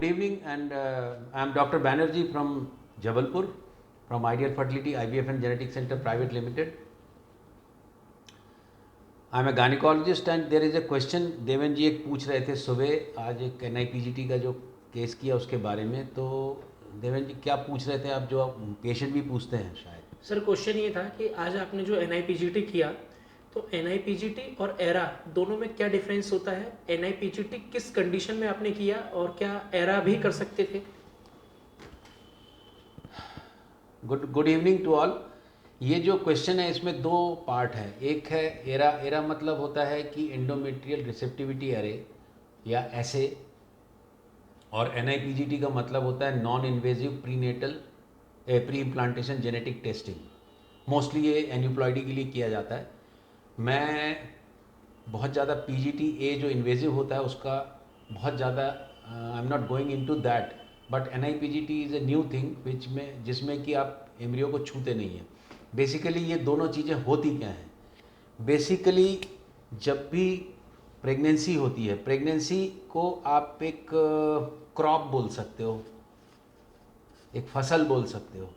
Good evening, and I am Dr. Banerjee from Jabalpur, from Ideal Fertility IVF and Genetic Center Private Limited. I am a gynecologist, and there is a question. Deven जी एक पूछ रहे थे सुबह आज एक NIPGT का जो case किया उसके बारे में, तो देवेन जी क्या पूछ रहे थे आप, जो पेशेंट भी पूछते हैं शायद? सर क्वेश्चन ये था कि आज आपने जो NIPGT किया, तो NIPGT और एरा दोनों में क्या डिफरेंस होता है? NIPGT किस कंडीशन में आपने किया और क्या एरा भी कर सकते थे? Good evening to all. ये जो क्वेश्चन है इसमें दो पार्ट है. एक है एरा. एरा मतलब होता है कि एंडोमेट्रियल रिसेप्टिविटी एरे या ऐसे, और NIPGT का मतलब होता है non invasive prenatal pre implantation genetic testing. Mostly ये एन्यूप्लॉइडी के लिए किया जाता है. मैं बहुत ज़्यादा PGT-A जो इन्वेजिव होता है उसका बहुत ज़्यादा I am not going into that, but NIPGT is a new thing जिसमें कि आप एम्ब्रियो को छूते नहीं हैं. बेसिकली ये दोनों चीज़ें होती क्या हैं? बेसिकली जब भी प्रेगनेंसी होती है, प्रेगनेंसी को आप एक क्रॉप बोल सकते हो, एक फसल बोल सकते हो.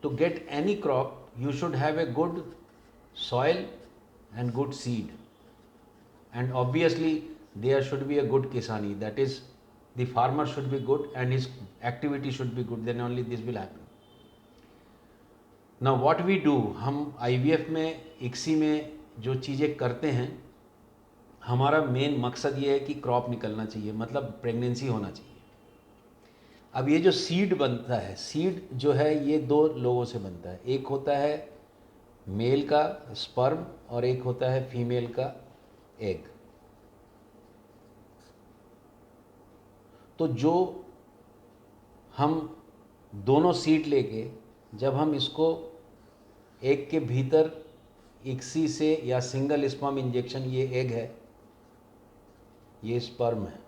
To get any crop you should have a good soil and good seed, and obviously there should be a good kisani, that is the farmer should be good and his activity should be good, then only this will happen. Now what we do, हम IVF में ICSI में जो चीज़ें करते हैं, हमारा main मकसद ये है कि क्रॉप निकलना चाहिए, मतलब प्रेगनेंसी होना चाहिए. अब ये जो सीड बनता है, सीड जो है ये दो लोगों से बनता है. एक होता है मेल का स्पर्म और एक होता है फीमेल का एग. तो जो हम दोनों सीड लेके जब हम इसको एग के भीतर ICSI से या सिंगल स्पर्म इंजेक्शन, ये एग है, ये स्पर्म है,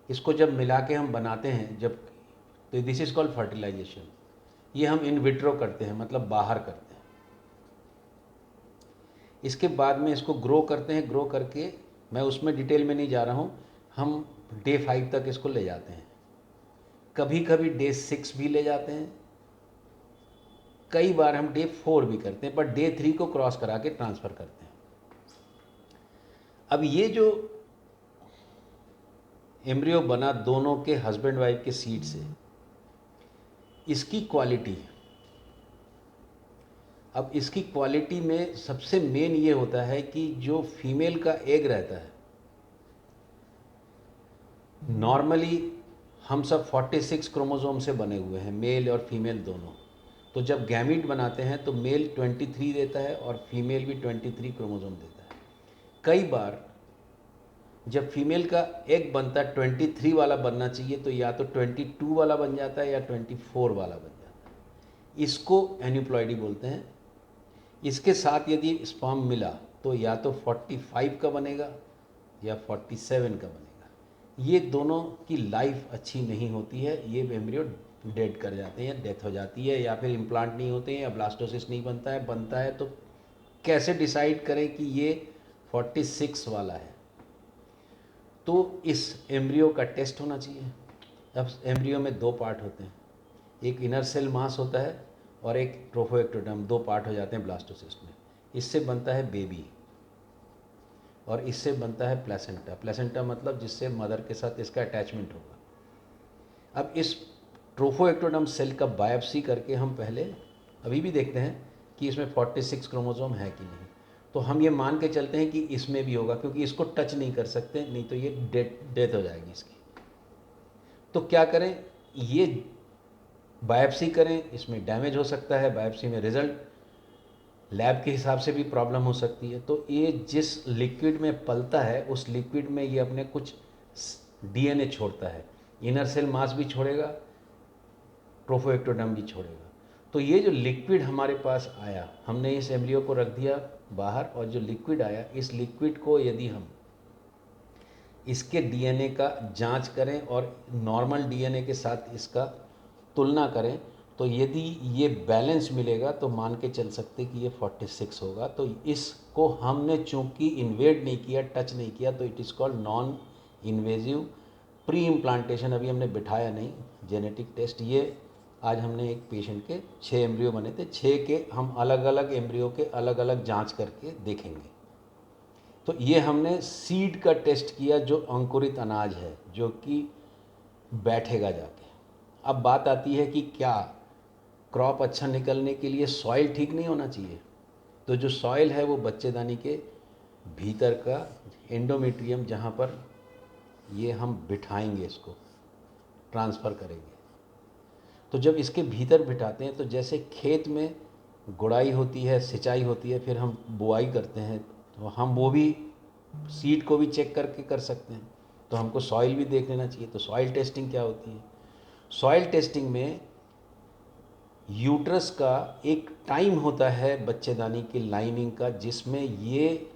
इसको जब मिला के हम बनाते हैं जब, तो दिस इज़ कॉल्ड फर्टिलाइजेशन. ये हम इन विट्रो करते हैं, मतलब बाहर करते हैं. इसके बाद में इसको ग्रो करते हैं. ग्रो करके मैं उसमें डिटेल में नहीं जा रहा हूँ, हम डे 5 तक इसको ले जाते हैं. कभी कभी डे 6 भी ले जाते हैं, कई बार हम डे 4 भी करते हैं, बट डे 3 को क्रॉस करा के ट्रांसफ़र करते हैं. अब ये जो एम्ब्रियो बना दोनों के हस्बैंड वाइफ के सीड से, इसकी क्वालिटी, अब इसकी क्वालिटी में सबसे मेन ये होता है कि जो फीमेल का एग रहता है, नॉर्मली हम सब 46 क्रोमोसोम से बने हुए हैं, मेल और फीमेल दोनों. तो जब गैमीट बनाते हैं तो मेल 23 देता है और फीमेल भी 23 क्रोमोसोम देता है. कई बार जब फीमेल का एग बनता है 23 वाला बनना चाहिए, तो या तो 22 वाला बन जाता है या 24 वाला बन जाता है. इसको एन्यूप्लॉइडी बोलते हैं. इसके साथ यदि स्पर्म मिला तो या तो 45 का बनेगा या 47 का बनेगा. ये दोनों की लाइफ अच्छी नहीं होती है. ये एम्ब्रियो डेड कर जाते हैं, डेथ हो जाती है, या फिर इम्प्लांट नहीं होते हैं, या ब्लास्टोसिस नहीं बनता है. तो कैसे डिसाइड करें कि ये 46 वाला है? तो इस एम्ब्रियो का टेस्ट होना चाहिए. अब एम्ब्रियो में दो पार्ट होते हैं, एक इनर सेल मास होता है और एक ट्रोफोएक्टोडर्म. दो पार्ट हो जाते हैं ब्लास्टोसिस्ट में. इससे बनता है बेबी और इससे बनता है प्लेसेंटा. प्लेसेंटा मतलब जिससे मदर के साथ इसका अटैचमेंट होगा. अब इस ट्रोफोएक्टोडर्म सेल का बायोप्सी करके हम पहले अभी भी देखते हैं कि इसमें 46 क्रोमोसोम है कि नहीं. तो हम ये मान के चलते हैं कि इसमें भी होगा, क्योंकि इसको टच नहीं कर सकते, नहीं तो ये डेथ हो जाएगी इसकी. तो क्या करें? ये बायोप्सी करें, इसमें डैमेज हो सकता है. बायोप्सी में रिज़ल्ट लैब के हिसाब से भी प्रॉब्लम हो सकती है. तो ये जिस लिक्विड में पलता है उस लिक्विड में ये अपने कुछ DNA छोड़ता है. इनर सेल मास भी छोड़ेगा, ट्रोफोएक्टोडर्म भी छोड़ेगा. तो ये जो लिक्विड हमारे पास आया, हमने इस एम्ब्रियो को रख दिया बाहर, और जो लिक्विड आया, इस लिक्विड को यदि हम इसके DNA का जांच करें और नॉर्मल DNA के साथ इसका तुलना करें, तो यदि ये बैलेंस मिलेगा तो मान के चल सकते कि ये 46 होगा. तो इसको हमने चूंकि इन्वेड नहीं किया, टच नहीं किया, तो it is called non invasive pre implantation अभी हमने बिठाया नहीं, जेनेटिक टेस्ट ये आज हमने एक पेशेंट के 6 एम्ब्रियो बने थे, 6 के हम अलग अलग एम्ब्रियो के अलग अलग जांच करके देखेंगे। तो ये हमने सीड का टेस्ट किया जो अंकुरित अनाज है, जो कि बैठेगा जाके। अब बात आती है कि क्या क्रॉप अच्छा निकलने के लिए सॉइल ठीक नहीं होना चाहिए? तो जो सॉइल है वो बच्चेदानी के भीतर का एंडोमेट्रियम, जहाँ पर ये हम बिठाएंगे, इसको ट्रांसफ़र करेंगे। तो जब इसके भीतर बिठाते हैं तो जैसे खेत में गुड़ाई होती है, सिंचाई होती है, फिर हम बुआई करते हैं, तो हम वो भी सीड को भी चेक करके कर सकते हैं। तो हमको सॉइल भी देख लेना चाहिए। तो सॉइल टेस्टिंग क्या होती है? सॉइल टेस्टिंग में यूट्रस का एक टाइम होता है बच्चेदानी की लाइनिंग का, जिसमें ये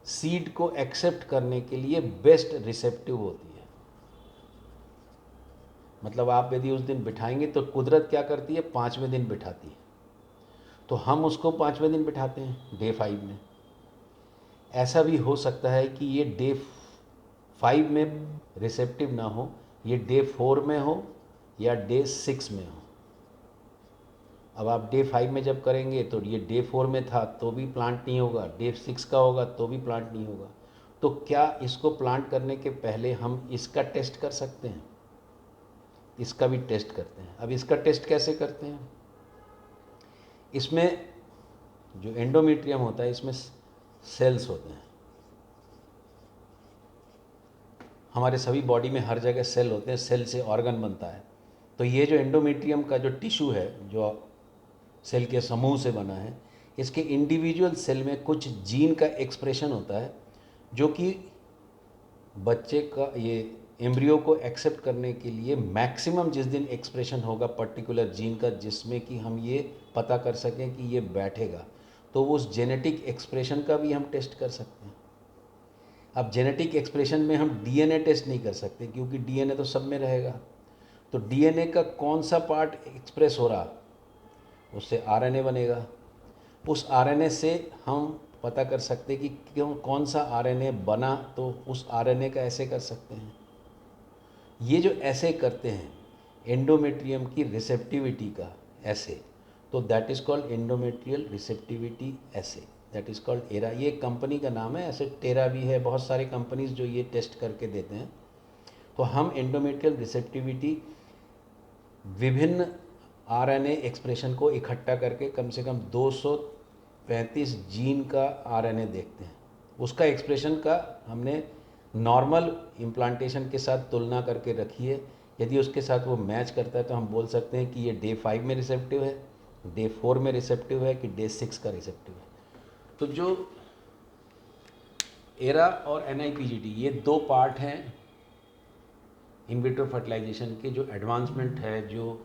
सीड को एक्सेप्ट करने के लिए बेस्ट रिसेप्टिव होती है। मतलब आप यदि उस दिन बिठाएंगे तो कुदरत क्या करती है, 5वें दिन बिठाती है, तो हम उसको 5वें दिन बिठाते हैं, डे 5 में। ऐसा भी हो सकता है कि ये डे 5 में रिसेप्टिव ना हो, ये डे 4 में हो या डे 6 में हो। अब आप डे 5 में जब करेंगे तो ये डे 4 में था तो भी प्लांट नहीं होगा, डे 6 का होगा तो भी प्लांट नहीं होगा। तो क्या इसको प्लांट करने के पहले हम इसका टेस्ट कर सकते हैं? इसका भी टेस्ट करते हैं। अब इसका टेस्ट कैसे करते हैं? इसमें जो एंडोमेट्रियम होता है, इसमें सेल्स होते हैं। हमारे सभी बॉडी में हर जगह सेल होते हैं, सेल से ऑर्गन बनता है। तो ये जो एंडोमेट्रियम का जो टिश्यू है, जो सेल के समूह से बना है, इसके इंडिविजुअल सेल में कुछ जीन का एक्सप्रेशन होता है, जो कि बच्चे का ये एम्ब्रियो को एक्सेप्ट करने के लिए मैक्सिमम जिस दिन एक्सप्रेशन होगा पर्टिकुलर जीन का, जिसमें कि हम ये पता कर सकें कि ये बैठेगा, तो उस जेनेटिक एक्सप्रेशन का भी हम टेस्ट कर सकते हैं। अब जेनेटिक एक्सप्रेशन में हम डीएनए टेस्ट नहीं कर सकते, क्योंकि डीएनए तो सब में रहेगा। तो डीएनए का कौन सा पार्ट एक्सप्रेस हो रहा, उससे आरएनए बनेगा। उस आरएनए से हम पता कर सकते कि क्यों कौन सा आरएनए बना, तो उस आरएनए का ऐसे कर सकते हैं। ये जो ऐसे करते हैं एंडोमेट्रियम की रिसेप्टिविटी का ऐसे, तो that is called endometrial receptivity ऐसे, दैट इज़ कॉल्ड एरा। ये कंपनी का नाम है, ऐसे टेरा भी है, बहुत सारे कंपनीज जो ये टेस्ट करके देते हैं। तो हम एंडोमेट्रियल रिसेप्टिविटी विभिन्न आरएनए एक्सप्रेशन को इकट्ठा करके कम से कम 235 जीन का आरएनए देखते हैं। उसका एक्सप्रेशन का हमने नॉर्मल इम्प्लांटेशन के साथ तुलना करके रखी है। यदि उसके साथ वो मैच करता है तो हम बोल सकते हैं कि ये डे 5 में रिसेप्टिव है, डे 4 में रिसेप्टिव है, कि डे 6 का रिसेप्टिव है। तो जो एरा और एनआईपीजीटी, ये दो पार्ट हैं इन विट्रो फर्टिलाइजेशन के, जो एडवांसमेंट है जो,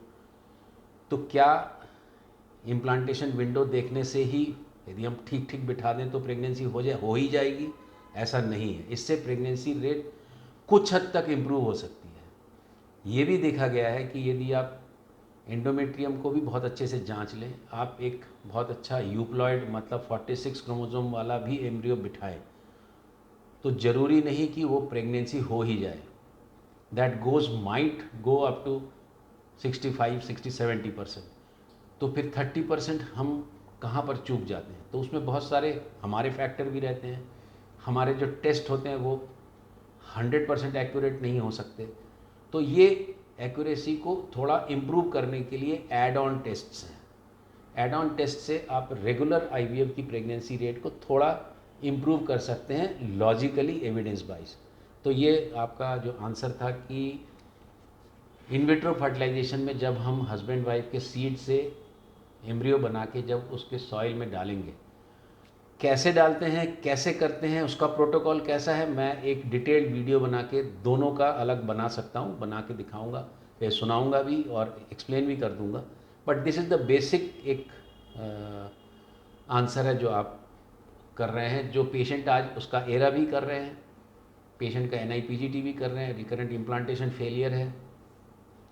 तो क्या इम्प्लांटेशन विंडो देखने से ही यदि हम ठीक ठीक बिठा दें तो प्रेगनेंसी हो ही जाएगी? ऐसा नहीं है। इससे प्रेगनेंसी रेट कुछ हद तक इम्प्रूव हो सकती है। ये भी देखा गया है कि यदि आप एंडोमेट्रियम को भी बहुत अच्छे से जांच लें, आप एक बहुत अच्छा यूप्लॉइड मतलब 46 क्रोमोसोम वाला भी एम्ब्रियो बिठाएं, तो ज़रूरी नहीं कि वो प्रेगनेंसी हो ही जाए। That might go up to 65, 60, 70%। तो फिर 30% हम कहाँ पर चूक जाते हैं? तो उसमें बहुत सारे हमारे फैक्टर भी रहते हैं। हमारे जो टेस्ट होते हैं वो 100% एक्यूरेट नहीं हो सकते। तो ये एक्यूरेसी को थोड़ा इम्प्रूव करने के लिए एड ऑन टेस्ट्स हैं। एड ऑन टेस्ट से आप रेगुलर आईवीएफ की प्रेगनेंसी रेट को थोड़ा इम्प्रूव कर सकते हैं, लॉजिकली एविडेंस वाइज। तो ये आपका जो आंसर था कि इन विट्रो फर्टिलाइजेशन में जब हम हस्बैंड वाइफ के सीड से एम्ब्रियो बना के जब उसके सॉइल में डालेंगे, कैसे डालते हैं, कैसे करते हैं, उसका प्रोटोकॉल कैसा है, मैं एक डिटेल्ड वीडियो बना के दोनों का अलग बना सकता हूँ, बना के दिखाऊंगा, फिर सुनाऊंगा भी और एक्सप्लेन भी कर दूंगा। But this is the basic एक आंसर है जो आप कर रहे हैं। जो पेशेंट आज उसका एरा भी कर रहे हैं, पेशेंट का एनआईपीजीटी भी कर रहे हैं, रिकरेंट इम्प्लांटेशन फेलियर है,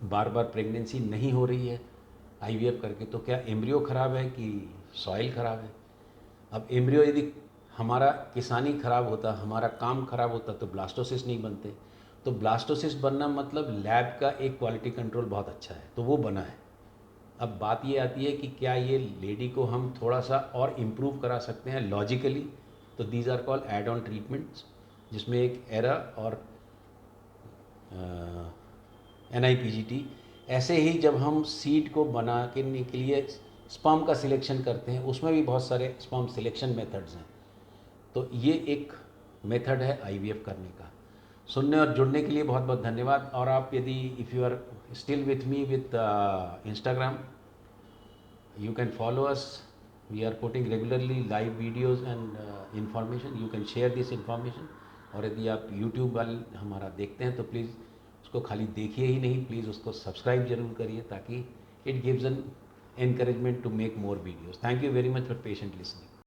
बार बार प्रेगनेंसी नहीं हो रही है आईवीएफ करके, तो क्या एम्ब्रियो ख़राब है कि सॉइल ख़राब है? अब एम्ब्रियो यदि हमारा किसानी ख़राब होता, हमारा काम ख़राब होता, तो ब्लास्टोसिस्ट नहीं बनते। तो ब्लास्टोसिस्ट बनना मतलब लैब का एक क्वालिटी कंट्रोल बहुत अच्छा है, तो वो बना है। अब बात ये आती है कि क्या ये लेडी को हम थोड़ा सा और इम्प्रूव करा सकते हैं लॉजिकली, तो these are called add on treatments, जिसमें एक एरा और NIPGT। ऐसे ही जब हम सीड को बनाने के लिए स्पर्म का सिलेक्शन करते हैं, उसमें भी बहुत सारे स्पर्म सिलेक्शन मेथड्स हैं। तो ये एक मेथड है IVF करने का। सुनने और जुड़ने के लिए बहुत बहुत धन्यवाद। और आप यदि if you are still with me with Instagram, you can follow us. We are putting regularly live videos and information. You can share this information. और यदि आप YouTube वाले हमारा देखते हैं तो प्लीज़ उसको खाली देखिए ही नहीं, प्लीज़ उसको सब्सक्राइब जरूर करिए, ताकि it gives an encouragement to make more videos. Thank you very much for patient listening.